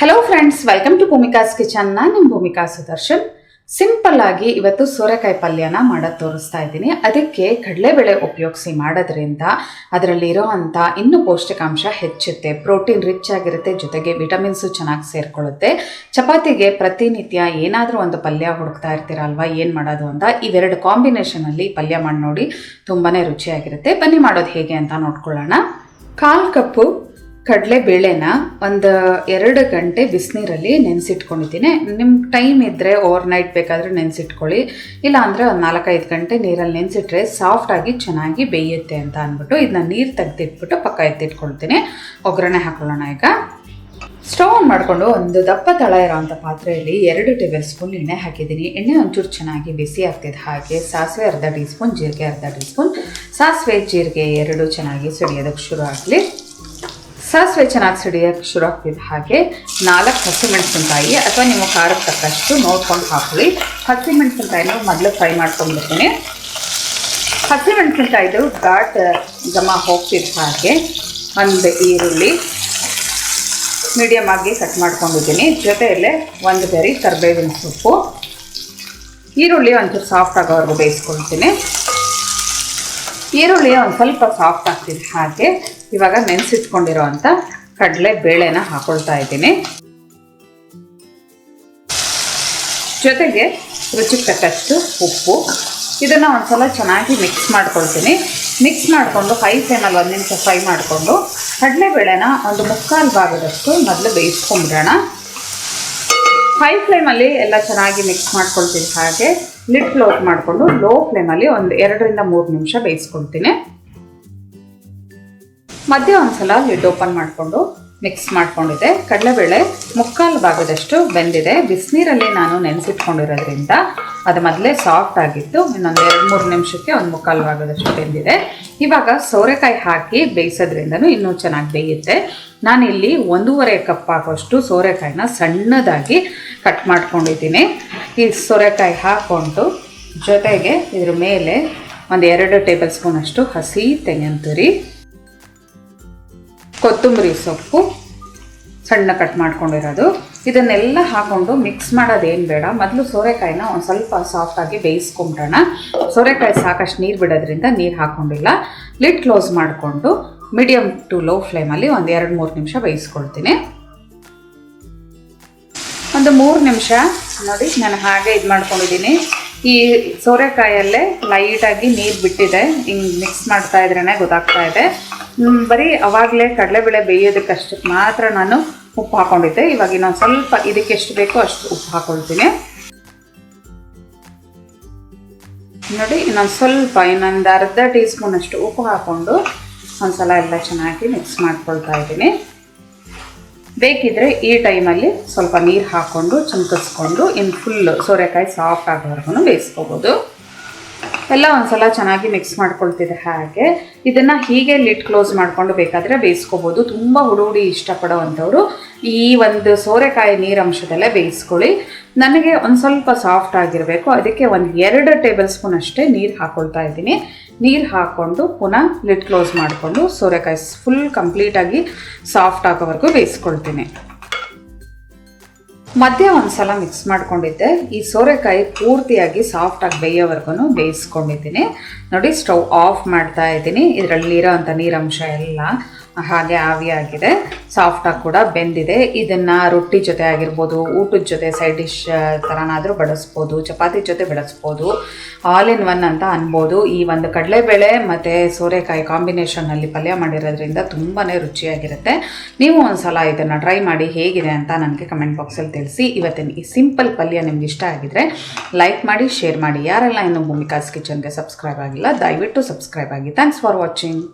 Hello friends, welcome to Bhumika's kitchen. ನಾನು ನಿಮ್ಮ Bhoomika Sudarshan. Simple ಆಗಿ ಇವತ್ತು ಸೋರೆಕಾಯಿ ಪಲ್ಯನ ಮಾಡೋದು ತೋರಿಸ್ತಾ ಇದ್ದೀನಿ. ಅದಕ್ಕೆ ಕಡಲೆಬೇಳೆ ಉಪಯೋಗಿಸಿ ಮಾಡೋದ್ರಿಂದ ಅದರಲ್ಲಿರೋ ಅಂಥ ಇನ್ನೂ ಪೌಷ್ಟಿಕಾಂಶ ಹೆಚ್ಚುತ್ತೆ, ಪ್ರೋಟೀನ್ ರಿಚ್ ಆಗಿರುತ್ತೆ, ಜೊತೆಗೆ ವಿಟಮಿನ್ಸು ಚೆನ್ನಾಗಿ ಸೇರಿಕೊಳ್ಳುತ್ತೆ. ಚಪಾತಿಗೆ ಪ್ರತಿನಿತ್ಯ ಏನಾದರೂ ಒಂದು ಪಲ್ಯ ಹುಡುಕ್ತಾ ಇರ್ತೀರಲ್ವ, ಏನು ಮಾಡೋದು ಅಂತ. ಇವೆರಡು ಕಾಂಬಿನೇಷನಲ್ಲಿ ಪಲ್ಯ ಮಾಡಿ ನೋಡಿ, ತುಂಬಾ ರುಚಿಯಾಗಿರುತ್ತೆ. ಬನ್ನಿ ಮಾಡೋದು ಹೇಗೆ ಅಂತ ನೋಡ್ಕೊಳ್ಳೋಣ. 1/4 ಕಪ್ಪು ಕಡಲೆಬೇಳೆನ ಒಂದು 2 ಗಂಟೆ ಬಿಸಿನೀರಲ್ಲಿ ನೆನೆಸಿಟ್ಕೊಂಡಿದ್ದೀನಿ. ನಿಮ್ಗೆ ಟೈಮ್ ಇದ್ದರೆ ಓವರ್ನೈಟ್ ಬೇಕಾದರೆ ನೆನೆಸಿಟ್ಕೊಳ್ಳಿ, ಇಲ್ಲ ಅಂದರೆ ಒಂದು 4-5 ಗಂಟೆ ನೀರಲ್ಲಿ ನೆನೆಸಿಟ್ರೆ ಸಾಫ್ಟಾಗಿ ಚೆನ್ನಾಗಿ ಬೇಯುತ್ತೆ ಅಂತ ಅಂದ್ಬಿಟ್ಟು ಇದನ್ನ ನೀರು ತೆಗೆದಿಟ್ಬಿಟ್ಟು ಪಕ್ಕ ಎತ್ತಿಟ್ಕೊಳ್ತೀನಿ. ಒಗ್ಗರಣೆ ಹಾಕೊಳ್ಳೋಣ. ಈಗ ಸ್ಟವ್ ಆನ್ ಮಾಡಿಕೊಂಡು ಒಂದು ದಪ್ಪ ತಳ ಇರೋವಂಥ ಪಾತ್ರೆಯಲ್ಲಿ 2 ಟೇಬಲ್ ಸ್ಪೂನ್ ಎಣ್ಣೆ ಹಾಕಿದ್ದೀನಿ. ಎಣ್ಣೆ ಒಂಚೂರು ಚೆನ್ನಾಗಿ ಬಿಸಿ ಆಗ್ತಿದೆ. ಹಾಗೆ ಸಾಸಿವೆ ಅರ್ಧ ಟೀ ಸ್ಪೂನ್, ಜೀರಿಗೆ ಅರ್ಧ ಟೀ ಸ್ಪೂನ್. ಸಾಸಿವೆ ಜೀರಿಗೆ 2 ಚೆನ್ನಾಗಿ ಸಿಡಿಯೋದಕ್ಕೆ ಶುರು ಆಗಲಿ. ಸಾಸಿವೆ ಚೆನ್ನಾಗಿ ಸಿಡಿಯೋಕ್ಕೆ ಶುರು ಆಗ್ತಿದೆ. ಹಾಗೆ 4 ಹಸಿಮೆಣಸಿನ್ಕಾಯಿ ಅಥವಾ ನಿಮ್ಮ ಖಾರಕ್ಕೆ ತಕ್ಕಷ್ಟು ನೋಡ್ಕೊಂಡು ಹಾಕೊಳ್ಳಿ. ಹಸಿಮೆಣಸಿನ್ಕಾಯಿನ ಮೊದಲು ಫ್ರೈ ಮಾಡ್ಕೊಂಡ್ಬಿಡ್ತೀನಿ. ಹಸಿಮೆಣಸಿನ್ಕಾಯಿದು ಘಾಟ್ ಘಮ ಹೋಗ್ತಿದ್ದ ಹಾಗೆ ಒಂದು ಈರುಳ್ಳಿ ಮೀಡಿಯಮ್ ಆಗಿ ಕಟ್ ಮಾಡ್ಕೊಂಡಿದ್ದೀನಿ. ಜೊತೆಯಲ್ಲೇ ಒಂದು ಗರಿ ಕರಿಬೇವಿನ ಸೊಪ್ಪು. ಈರುಳ್ಳಿ ಒಂಚೂರು ಸಾಫ್ಟ್ ಆಗೋವರೆಗೂ ಬೇಯಿಸ್ಕೊಳ್ತೀನಿ. ಈರುಳ್ಳಿ ಒಂದು ಸ್ವಲ್ಪ ಸಾಫ್ಟ್ ಆಗ್ತಿದೆ. ಹಾಗೆ ಇವಾಗ ನೆನೆಸಿಟ್ಕೊಂಡಿರೋ ಅಂಥ ಕಡಲೆ ಬೇಳೆನ ಹಾಕೊಳ್ತಾ ಇದ್ದೀನಿ. ಜೊತೆಗೆ ರುಚಿಗೆ ತಕ್ಕಷ್ಟು ಉಪ್ಪು. ಇದನ್ನು ಒಂದ್ಸಲ ಚೆನ್ನಾಗಿ ಮಿಕ್ಸ್ ಮಾಡ್ಕೊಳ್ತೀನಿ. ಮಿಕ್ಸ್ ಮಾಡಿಕೊಂಡು ಹೈ ಫ್ಲೇಮಲ್ಲಿ 1 ನಿಮಿಷ ಫ್ರೈ ಮಾಡಿಕೊಂಡು ಕಡಲೆಬೇಳೆನ ಒಂದು 3/4 ಭಾಗದಷ್ಟು ಮೊದಲು ಬೇಯಿಸ್ಕೊಂಬಿಡೋಣ. ಹೈ ಫ್ಲೇಮಲ್ಲಿ ಎಲ್ಲ ಚೆನ್ನಾಗಿ ಮಿಕ್ಸ್ ಮಾಡ್ಕೊಳ್ತೀನಿ. ಹಾಗೆ ಲಿಡ್ ಕ್ಲೋಸ್ ಮಾಡಿಕೊಂಡು ಲೋ ಫ್ಲೇಮಲ್ಲಿ ಒಂದು 2ರಿಂದ 3 ನಿಮಿಷ ಬೇಯಿಸ್ಕೊಳ್ತೀನಿ. ಮಧ್ಯೆ ಒಂದ್ಸಲ ಲಿಡ್ ಓಪನ್ ಮಾಡಿಕೊಂಡು ಮಿಕ್ಸ್ ಮಾಡ್ಕೊಂಡಿದ್ದೆ. ಕಡಲೆಬೇಳೆ 3/4 ಭಾಗದಷ್ಟು ಬೆಂದಿದೆ. ಬಿಸಿನೀರಲ್ಲಿ ನಾನು ನೆನೆಸಿಟ್ಕೊಂಡಿರೋದ್ರಿಂದ ಅದು ಮೊದಲೇ ಸಾಫ್ಟ್ ಆಗಿತ್ತು. ಇನ್ನೊಂದು 2-3 ನಿಮಿಷಕ್ಕೆ ಒಂದು 3/4 ಭಾಗದಷ್ಟು ಬೆಂದಿದೆ. ಇವಾಗ ಸೋರೆಕಾಯಿ ಹಾಕಿ ಬೇಯಿಸೋದ್ರಿಂದನೂ ಇನ್ನೂ ಚೆನ್ನಾಗಿ ಬೇಯುತ್ತೆ. ನಾನಿಲ್ಲಿ 1.5 ಕಪ್ ಆಗುವಷ್ಟು ಸೋರೆಕಾಯಿನ ಸಣ್ಣದಾಗಿ ಕಟ್ ಮಾಡ್ಕೊಂಡಿದ್ದೀನಿ. ಈ ಸೋರೆಕಾಯಿ ಹಾಕ್ಕೊಂಡು ಜೊತೆಗೆ ಇದ್ರ ಮೇಲೆ ಒಂದು 2 ಟೇಬಲ್ ಸ್ಪೂನ್ ಅಷ್ಟು ಹಸಿ ತೆಂಗಿನ ತುರಿ, ಕೊತ್ತಂಬರಿ ಸೊಪ್ಪು ಸಣ್ಣ ಕಟ್ ಮಾಡ್ಕೊಂಡಿರೋದು, ಇದನ್ನೆಲ್ಲ ಹಾಕ್ಕೊಂಡು ಮಿಕ್ಸ್ ಮಾಡೋದೇನು ಬೇಡ. ಮೊದಲು ಸೋರೆಕಾಯಿನ ಒಂದು ಸ್ವಲ್ಪ ಸಾಫ್ಟಾಗಿ ಬೇಯಿಸ್ಕೊಂಬಿಡೋಣ. ಸೋರೆಕಾಯಿ ಸಾಕಷ್ಟು ನೀರು ಬಿಡೋದ್ರಿಂದ ನೀರು ಹಾಕ್ಕೊಂಡಿಲ್ಲ. ಲಿಡ್ ಕ್ಲೋಸ್ ಮಾಡಿಕೊಂಡು ಮೀಡಿಯಮ್ ಟು ಲೋ ಫ್ಲೇಮಲ್ಲಿ ಒಂದು 2-3 ನಿಮಿಷ ಬೇಯಿಸ್ಕೊಳ್ತೀನಿ. ಒಂದು 3 ನಿಮಿಷ ನೋಡಿ ನಾನು ಹಾಗೆ ಇದು ಮಾಡ್ಕೊಂಡಿದ್ದೀನಿ. ಈ ಸೋರೆಕಾಯಲ್ಲೇ ಲೈಟಾಗಿ ನೀರು ಬಿಟ್ಟಿದೆ. ಹಿಂಗೆ ಮಿಕ್ಸ್ ಮಾಡ್ತಾ ಇದ್ರೇ ಗೊತ್ತಾಗ್ತಾ ಇದೆ. ಬರೀ ಅವಾಗಲೇ ಕಡಲೆಬೇಳೆ ಬೇಯೋದಕ್ಕಷ್ಟಕ್ಕೆ ಮಾತ್ರ ನಾನು ಉಪ್ಪು ಹಾಕ್ಕೊಂಡಿದ್ದೆ. ಇವಾಗ ಇನ್ನೊಂದು ಸ್ವಲ್ಪ ಇದಕ್ಕೆ ಎಷ್ಟು ಬೇಕೋ ಅಷ್ಟು ಉಪ್ಪು ಹಾಕ್ಕೊಳ್ತೀನಿ. ನೋಡಿ ಇನ್ನೊಂದು ಸ್ವಲ್ಪ ಇನ್ನೊಂದು ಅರ್ಧ ಟೀ ಸ್ಪೂನ್ ಅಷ್ಟು ಉಪ್ಪು ಹಾಕ್ಕೊಂಡು ಒಂದ್ಸಲ ಎಲ್ಲ ಚೆನ್ನಾಗಿ ಮಿಕ್ಸ್ ಮಾಡ್ಕೊಳ್ತಾ ಇದ್ದೀನಿ. ಬೇಕಿದ್ರೆ ಈ ಟೈಮಲ್ಲಿ ಸ್ವಲ್ಪ ನೀರು ಹಾಕ್ಕೊಂಡು ಚಿಮ್ಕಿಸ್ಕೊಂಡು ಇನ್ನು ಫುಲ್ ಸೋರೆಕಾಯಿ ಸಾಫ್ಟ್ ಆಗೋವರೆಗೂ ಬೇಯಿಸ್ಕೋಬೋದು. ಎಲ್ಲ ಒಂದ್ಸಲ ಚೆನ್ನಾಗಿ ಮಿಕ್ಸ್ ಮಾಡ್ಕೊಳ್ತಿದೆ. ಹಾಗೆ ಇದನ್ನು ಹೀಗೆ ಲಿಡ್ ಕ್ಲೋಸ್ ಮಾಡಿಕೊಂಡು ಬೇಕಾದರೆ ಬೇಯಿಸ್ಕೋಬೋದು. ತುಂಬ ಹುಡುಗಡಿ ಇಷ್ಟಪಡೋವಂಥವ್ರು ಈ ಒಂದು ಸೋರೆಕಾಯಿ ನೀರಂಶದಲ್ಲೇ ಬೇಯಿಸ್ಕೊಳ್ಳಿ. ನನಗೆ ಒಂದು ಸ್ವಲ್ಪ ಸಾಫ್ಟ್ ಆಗಿರಬೇಕು, ಅದಕ್ಕೆ ಒಂದು 2 ಟೇಬಲ್ ಸ್ಪೂನ್ ಅಷ್ಟೇ ನೀರು ಹಾಕ್ಕೊಳ್ತಾ ಇದ್ದೀನಿ. ನೀರು ಹಾಕ್ಕೊಂಡು ಪುನಃ ಲಿಡ್ ಕ್ಲೋಸ್ ಮಾಡಿಕೊಂಡು ಸೋರೆಕಾಯಿ ಫುಲ್ ಕಂಪ್ಲೀಟಾಗಿ ಸಾಫ್ಟ್ ಆಗೋವರೆಗೂ ಬೇಯಿಸ್ಕೊಳ್ತೀನಿ. ಮಧ್ಯೆ ಒಂದು ಸಲ ಮಿಕ್ಸ್ ಮಾಡ್ಕೊಂಡಿದ್ದೆ. ಈ ಸೋರೆಕಾಯಿ ಪೂರ್ತಿಯಾಗಿ ಸಾಫ್ಟಾಗಿ ಬೇಯೋವರೆಗೂ ಬೇಯಿಸ್ಕೊಂಡಿದ್ದೀನಿ. ನೋಡಿ ಸ್ಟವ್ ಆಫ್ ಮಾಡ್ತಾ ಇದ್ದೀನಿ. ಇದರಲ್ಲಿರೋ ಅಂಥ ನೀರಂಶ ಎಲ್ಲ ಹಾಗೆ ಆವಿಯಾಗಿದೆ, ಸಾಫ್ಟಾಗಿ ಕೂಡ ಬೆಂದಿದೆ. ಇದನ್ನು ರೊಟ್ಟಿ ಜೊತೆ ಆಗಿರ್ಬೋದು, ಊಟದ ಜೊತೆ ಸೈಡ್ ಡಿಶ್ ಥರನಾದರೂ ಬಡಿಸ್ಬೋದು, ಚಪಾತಿ ಜೊತೆ ಬಡಿಸ್ಬೋದು, ಆಲ್ ಇನ್ ಒನ್ ಅಂತ ಅನ್ಬೋದು. ಈ ಒಂದು ಕಡಲೆಬೇಳೆ ಮತ್ತು ಸೋರೆಕಾಯಿ ಕಾಂಬಿನೇಷನ್ನಲ್ಲಿ ಪಲ್ಯ ಮಾಡಿರೋದ್ರಿಂದ ತುಂಬಾ ರುಚಿಯಾಗಿರುತ್ತೆ. ನೀವು ಒಂದು ಸಲ ಇದನ್ನು ಟ್ರೈ ಮಾಡಿ ಹೇಗಿದೆ ಅಂತ ನನಗೆ ಕಮೆಂಟ್ ಬಾಕ್ಸಲ್ಲಿ ತಿಳಿಸಿ. ಇವತ್ತಿನ ಈ ಸಿಂಪಲ್ ಪಲ್ಯ ನಿಮ್ಗೆ ಇಷ್ಟ ಆಗಿದ್ರೆ ಲೈಕ್ ಮಾಡಿ, ಶೇರ್ ಮಾಡಿ. ಯಾರೆಲ್ಲ ಇನ್ನೂ ಭೂಮಿಕಾಸ್ ಕಿಚನ್ಗೆ ಸಬ್ಸ್ಕ್ರೈಬ್ ಆಗಿಲ್ಲ ದಯವಿಟ್ಟು ಸಬ್ಸ್ಕ್ರೈಬ್ ಆಗಿ. Thanks for watching.